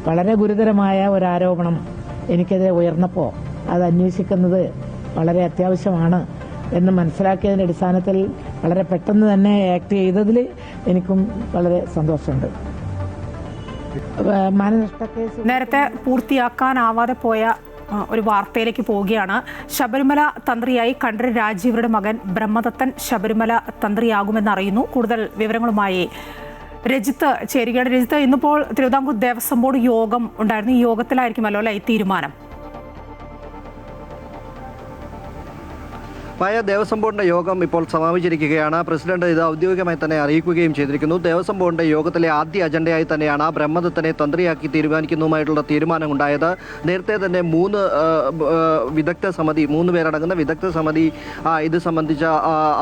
വളരെ ഗുരുതരമായ ഒരു ആരോപണം എനിക്കെതിരെ ഉയർന്നപ്പോൾ അത് അന്വേഷിക്കുന്നത് വളരെ അത്യാവശ്യമാണ് എന്ന് മനസ്സിലാക്കിയതിന്റെ അടിസ്ഥാനത്തിൽ വളരെ പെട്ടെന്ന് തന്നെ ആക്ട് ചെയ്തതിൽ എനിക്കും വളരെ സന്തോഷമുണ്ട്. മാനനഷ്ട കേസ് നേരത്തെ പൂർത്തിയാക്കാനാവാതെ പോയ ഒരു വാർത്തയിലേക്ക് പോവുകയാണ്. ശബരിമല തന്ത്രിയായി കണ്ഠര് രാജീവരുടെ മകൻ ബ്രഹ്മദത്തൻ ശബരിമല തന്ത്രിയാകുമെന്ന് അറിയുന്നു. കൂടുതൽ വിവരങ്ങളുമായി രജിത്ത് ചേരുകയാണ്. രജിത്ത്, ഇന്നിപ്പോൾ തിരുവിതാംകൂർ ദേവസ്വം ബോർഡ് യോഗം ഉണ്ടായിരുന്നു. ഈ യോഗത്തിലായിരിക്കുമല്ലോ അല്ലേ ഈ തീരുമാനം? ദേവസ്വം ബോർഡിന്റെ യോഗം ഇപ്പോൾ സമാപിച്ചിരിക്കുകയാണ്. പ്രസിഡന്റ് ഇത് ഔദ്യോഗികമായി തന്നെ അറിയിക്കുകയും ചെയ്തിരിക്കുന്നു. ദേവസ്വം ബോർഡിന്റെ യോഗത്തിലെ ആദ്യ അജണ്ടയായി തന്നെയാണ് ബ്രഹ്മദത്തനെ തന്ത്രിയാക്കി തീരുമാനിക്കുന്നതുമായിട്ടുള്ള തീരുമാനമുണ്ടായത്. നേരത്തെ തന്നെ 3 പേരടങ്ങുന്ന വിദഗ്ധ സമിതി ഇത് സംബന്ധിച്ച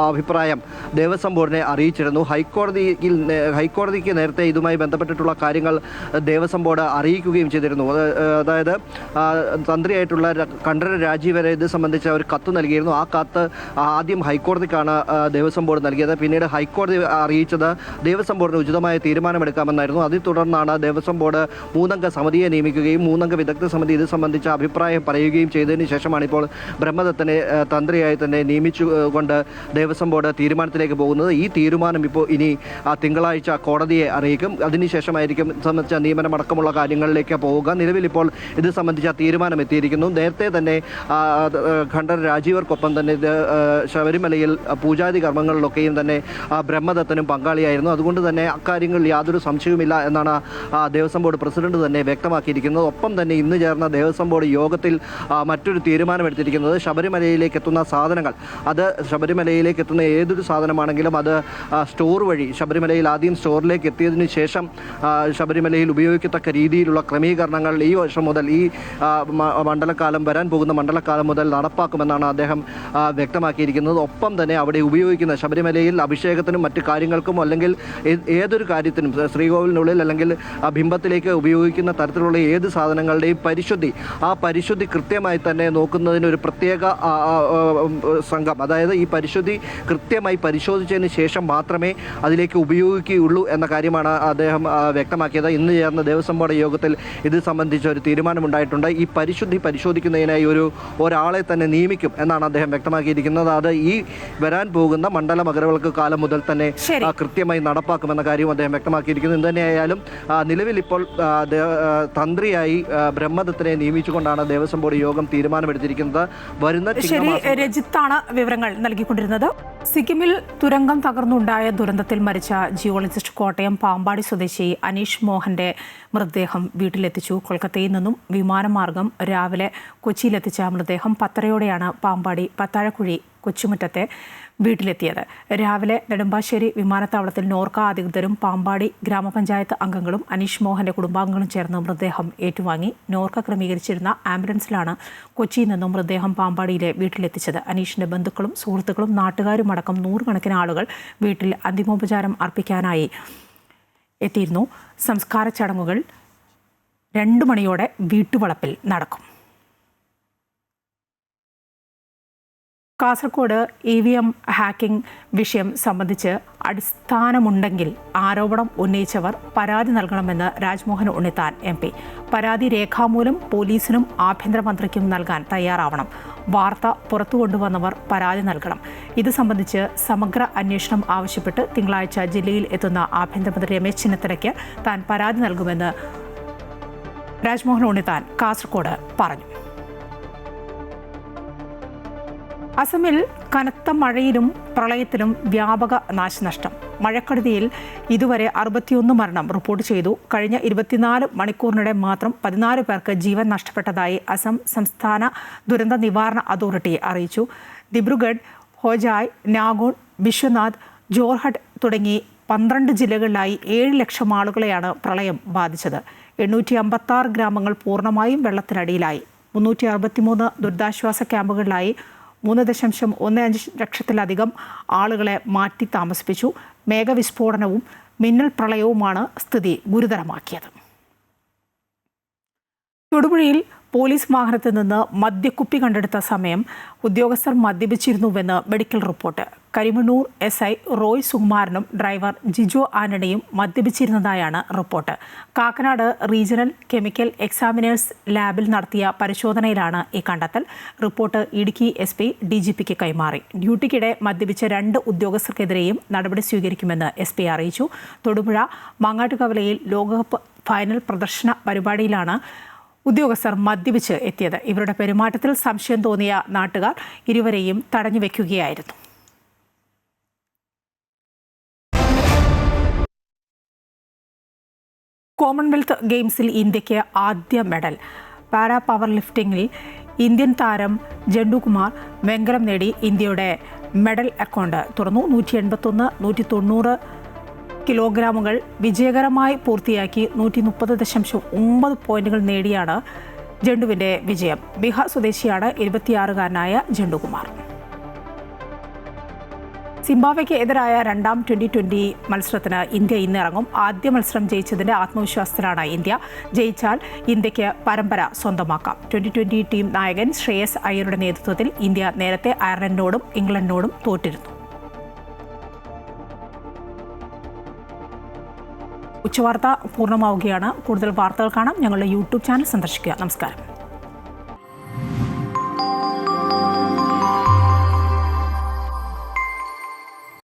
അഭിപ്രായം ദേവസ്വം ബോർഡിനെ അറിയിച്ചിരുന്നു. ഹൈക്കോടതിക്ക് നേരത്തെ ഇതുമായി ബന്ധപ്പെട്ടിട്ടുള്ള കാര്യങ്ങൾ ദേവസ്വം ബോർഡ് അറിയിക്കുകയും ചെയ്തിരുന്നു. അതായത് തന്ത്രിയായിട്ടുള്ള കണ്ഠര് രാജീവരെ ഇത് സംബന്ധിച്ച ഒരു കത്ത് നൽകിയിരുന്നു. ആ കത്ത് ആദ്യം ഹൈക്കോടതിക്കാണ് ദേവസ്വം ബോർഡ് നൽകിയത്. പിന്നീട് ഹൈക്കോടതി അറിയിച്ചത് ദേവസ്വം ബോർഡിന് ഉചിതമായ തീരുമാനമെടുക്കാമെന്നായിരുന്നു. അതിൽ തുടർന്നാണ് ദേവസ്വം ബോർഡ് 3-അംഗ സമിതിയെ നിയമിക്കുകയും 3-അംഗ വിദഗ്ധ സമിതി ഇത് സംബന്ധിച്ച അഭിപ്രായം പറയുകയും ചെയ്തതിന് ശേഷമാണ് ഇപ്പോൾ ബ്രഹ്മദത്തനെ തന്ത്രിയായി തന്നെ നിയമിച്ചുകൊണ്ട് ദേവസ്വം ബോർഡ് തീരുമാനത്തിലേക്ക് പോകുന്നത്. ഈ തീരുമാനം ഇപ്പോൾ ഇനി തിങ്കളാഴ്ച കോടതിയെ അറിയിക്കും. അതിനുശേഷമായിരിക്കും സംബന്ധിച്ച നിയമനമടക്കമുള്ള കാര്യങ്ങളിലേക്ക് പോവുക. നിലവിൽ ഇപ്പോൾ ഇത് സംബന്ധിച്ച തീരുമാനം എത്തിയിരിക്കുന്നു. നേരത്തെ തന്നെ കണ്ഠര് രാജീവർക്കൊപ്പം തന്നെ ശബരിമലയിൽ പൂജാതി കർമ്മങ്ങളിലൊക്കെയും തന്നെ ബ്രഹ്മദത്തനും പങ്കാളിയായിരുന്നു. അതുകൊണ്ട് തന്നെ അക്കാര്യങ്ങളിൽ യാതൊരു സംശയവുമില്ല എന്നാണ് ദേവസ്വം ബോർഡ് പ്രസിഡന്റ് തന്നെ വ്യക്തമാക്കിയിരിക്കുന്നത്. ഒപ്പം തന്നെ ഇന്ന് ചേർന്ന ദേവസ്വം ബോർഡ് യോഗത്തിൽ മറ്റൊരു തീരുമാനമെടുത്തിരിക്കുന്നത് ശബരിമലയിലേക്ക് എത്തുന്ന സാധനങ്ങൾ, അത് ശബരിമലയിലേക്ക് എത്തുന്ന ഏതൊരു സാധനമാണെങ്കിലും അത് സ്റ്റോർ വഴി ശബരിമലയിൽ ആദ്യം സ്റ്റോറിലേക്ക് എത്തിയതിനു ശേഷം ശബരിമലയിൽ ഉപയോഗിക്കത്തക്ക രീതിയിലുള്ള ക്രമീകരണങ്ങൾ ഈ വർഷം മുതൽ ഈ മണ്ഡലകാലം വരാൻ പോകുന്ന മണ്ഡലകാലം മുതൽ നടപ്പാക്കുമെന്നാണ് അദ്ദേഹം വ്യക്തമാക്കിയിരിക്കുന്നത്. ഒപ്പം തന്നെ അവിടെ ഉപയോഗിക്കുന്ന ശബരിമലയിൽ അഭിഷേകത്തിനും മറ്റു കാര്യങ്ങൾക്കും അല്ലെങ്കിൽ ഏതൊരു കാര്യത്തിനും ശ്രീകോവിലിനുള്ളിൽ അല്ലെങ്കിൽ ആ ബിംബത്തിലേക്ക് ഉപയോഗിക്കുന്ന തരത്തിലുള്ള ഏത് സാധനങ്ങളുടെയും പരിശുദ്ധി, ആ പരിശുദ്ധി കൃത്യമായി തന്നെ നോക്കുന്നതിന് ഒരു പ്രത്യേക സംഘം, അതായത് ഈ പരിശുദ്ധി കൃത്യമായി പരിശോധിച്ചതിന് ശേഷം മാത്രമേ അതിലേക്ക് ഉപയോഗിക്കുകയുള്ളൂ എന്ന കാര്യമാണ് അദ്ദേഹം വ്യക്തമാക്കിയത്. ഇന്ന് ചേർന്ന ദേവസ്വം ബോർഡ് യോഗത്തിൽ ഇത് സംബന്ധിച്ച ഒരു തീരുമാനമുണ്ടായിട്ടുണ്ട്. ഈ പരിശുദ്ധി പരിശോധിക്കുന്നതിനായി ഒരാളെ തന്നെ നിയമിക്കും എന്നാണ് അദ്ദേഹം വ്യക്തമാക്കിയിരിക്കുന്നത്. അത് ഈ വരാൻ പോകുന്ന മണ്ഡല മകരവിളക്ക് കാലം മുതൽ തന്നെ കൃത്യമായി നടപ്പാക്കുമെന്ന കാര്യവും അദ്ദേഹം വ്യക്തമാക്കിയിരിക്കുന്നു. എന്തുതന്നെയായാലും നിലവിൽ ഇപ്പോൾ തന്ത്രിയായി ബ്രഹ്മദത്തിനെ നിയമിച്ചുകൊണ്ടാണ് ദേവസ്വം ബോർഡ് യോഗം തീരുമാനമെടുത്തിരിക്കുന്നത്. രജിത്താണ് വിവരങ്ങൾ നൽകിക്കൊണ്ടിരുന്നത്. സിക്കിമിൽ തുരങ്കം തകർന്നുണ്ടായ ദുരന്തത്തിൽ മരിച്ച ജിയോളജിസ്റ്റ് കോട്ടയം പാമ്പാടി സ്വദേശി അനീഷ് മോഹന്റെ മൃതദേഹം വീട്ടിലെത്തിച്ചു. കൊൽക്കത്തയിൽ നിന്നും വിമാനമാർഗം രാവിലെ കൊച്ചിയിലെത്തിച്ച മൃതദേഹം 10:30 പാമ്പാടി പത്താഴക്കുഴി കൊച്ചുമുറ്റത്തെ വീട്ടിലെത്തിയത്. രാവിലെ നെടുമ്പാശ്ശേരി വിമാനത്താവളത്തിൽ നോർക്ക അധികൃതരും പാമ്പാടി ഗ്രാമപഞ്ചായത്ത് അംഗങ്ങളും അനീഷ് മോഹന്റെ കുടുംബാംഗങ്ങളും ചേർന്ന് മൃതദേഹം ഏറ്റുവാങ്ങി. നോർക്ക ക്രമീകരിച്ചിരുന്ന ആംബുലൻസിലാണ് കൊച്ചിയിൽ നിന്നും മൃതദേഹം പാമ്പാടിയിലെ വീട്ടിലെത്തിച്ചത്. അനീഷിന്റെ ബന്ധുക്കളും സുഹൃത്തുക്കളും നാട്ടുകാരും അടക്കം 100 കണക്കിന് ആളുകൾ വീട്ടിൽ അന്തിമോപചാരം അർപ്പിക്കാനായി എത്തിയിരുന്നു. സംസ്കാര ചടങ്ങുകൾ 2 മണിയോടെ വീട്ടുവളപ്പിൽ നടക്കും. കാസർഗോഡ് EVM ഹാക്കിംഗ് വിഷയം സംബന്ധിച്ച് അടിസ്ഥാനമുണ്ടെങ്കിൽ ആരോപണം ഉന്നയിച്ചവർ പരാതി നൽകണമെന്ന് രാജ്മോഹൻ ഉണ്ണിത്താൻ MP. പരാതി രേഖാമൂലം പോലീസിനും ആഭ്യന്തരമന്ത്രിക്കും നൽകാൻ തയ്യാറാവണം. വാർത്ത പുറത്തുകൊണ്ടുവന്നവർ പരാതി നൽകണം. ഇത് സംബന്ധിച്ച് സമഗ്ര അന്വേഷണം ആവശ്യപ്പെട്ട് തിങ്കളാഴ്ച ജില്ലയിൽ എത്തുന്ന ആഭ്യന്തരമന്ത്രി രമേശ് ചെന്നിത്തലയ്ക്ക് താൻ പരാതി നൽകുമെന്ന് രാജ്മോഹൻ ഉണ്ണിത്താൻ കാസർഗോഡ് പറഞ്ഞു. അസമിൽ കനത്ത മഴയിലും പ്രളയത്തിലും വ്യാപക നാശനഷ്ടം. മഴക്കെടുതിയിൽ ഇതുവരെ 61 മരണം റിപ്പോർട്ട് ചെയ്തു. കഴിഞ്ഞ 24 മണിക്കൂറിനിടെ മാത്രം 14 പേർക്ക് ജീവൻ നഷ്ടപ്പെട്ടതായി അസം സംസ്ഥാന ദുരന്ത നിവാരണ അതോറിറ്റി അറിയിച്ചു. ദിബ്രുഗഡ്, ഹോജായ്, നാഗോൺ, ബിശ്വനാഥ്, ജോർഹട്ട് തുടങ്ങി 12 ജില്ലകളിലായി 7 ലക്ഷം ആളുകളെയാണ് പ്രളയം ബാധിച്ചത്. 856 ഗ്രാമങ്ങൾ പൂർണ്ണമായും വെള്ളത്തിനടിയിലായി. 363 ദുരിതാശ്വാസ ക്യാമ്പുകളിലായി 3.15 ലക്ഷത്തിലധികം ആളുകളെ മാറ്റി താമസിപ്പിച്ചു. മേഘവിസ്ഫോടനവും മിന്നൽ പ്രളയവുമാണ് സ്ഥിതി ഗുരുതരമാക്കിയത്. തൊടുപുഴയിൽ പോലീസ് വാഹനത്തിൽ നിന്ന് മദ്യക്കുപ്പി കണ്ടെടുത്ത സമയം ഉദ്യോഗസ്ഥർ മദ്യപിച്ചിരുന്നുവെന്ന് medical report. Karimannoor SI Roy സുകുമാരനും ഡ്രൈവർ ജിജോ ആന്റണിയും മദ്യപിച്ചിരുന്നതായാണ് report. Kakkanad regional chemical examiners ലാബിൽ നടത്തിയ പരിശോധനയിലാണ് ഈ കണ്ടെത്തൽ. റിപ്പോർട്ട് ഇടുക്കി SP DGPക്ക് കൈമാറി. ഡ്യൂട്ടിക്കിടെ മദ്യപിച്ച 2 ഉദ്യോഗസ്ഥർക്കെതിരെയും നടപടി സ്വീകരിക്കുമെന്ന് SP അറിയിച്ചു. തൊടുപുഴ മാങ്ങാട്ടുകവലയിൽ ലോകകപ്പ് ഫൈനൽ പ്രദർശന പരിപാടിയിലാണ് ഉദ്യോഗസ്ഥർ മദ്യപിച്ച് എത്തിയത്. ഇവരുടെ പെരുമാറ്റത്തിൽ സംശയം തോന്നിയ നാട്ടുകാർ ഇരുവരെയും തടഞ്ഞു വെക്കുകയായിരുന്നു. കോമൺവെൽത്ത് ഗെയിംസിൽ ഇന്ത്യക്ക് ആദ്യ മെഡൽ. പാരാ പവർ ലിഫ്റ്റിംഗിൽ ഇന്ത്യൻ താരം ജണ്ടുകുമാർ വെങ്കലം നേടി ഇന്ത്യയുടെ മെഡൽ അക്കൗണ്ട് തുറന്നു. 181, 190 കിലോഗ്രാമുകൾ വിജയകരമായി പൂർത്തിയാക്കി 130.9 പോയിന്റുകൾ നേടിയാണ് ജണ്ടുവിൻ്റെ വിജയം. ബീഹാർ സ്വദേശിയാണ് 26-കാരനായ ജണ്ടുകുമാർ. സിംബാബ്വെക്ക് എതിരായ 2ാം T20 മത്സരത്തിന് ഇന്ത്യ ഇന്ന് ഇറങ്ങും. ആദ്യ മത്സരം ജയിച്ചതിന്റെ ആത്മവിശ്വാസത്തിലാണ് ഇന്ത്യ. ജയിച്ചാൽ ഇന്ത്യക്ക് പരമ്പര സ്വന്തമാക്കാം. T20 ടീം നായകൻ ശ്രേയസ് അയ്യരുടെ നേതൃത്വത്തിൽ ഇന്ത്യ നേരത്തെ അയർലൻഡിനോടും ഇംഗ്ലണ്ടിനോടും തോറ്റിരുന്നു. ഉച്ചവാർത്ത പൂർണ്ണമാവുകയാണ്. കൂടുതൽ വാർത്തകൾ കാണാം ഞങ്ങളുടെ YouTube ചാനൽ സന്ദർശിക്കുക. നമസ്കാരം.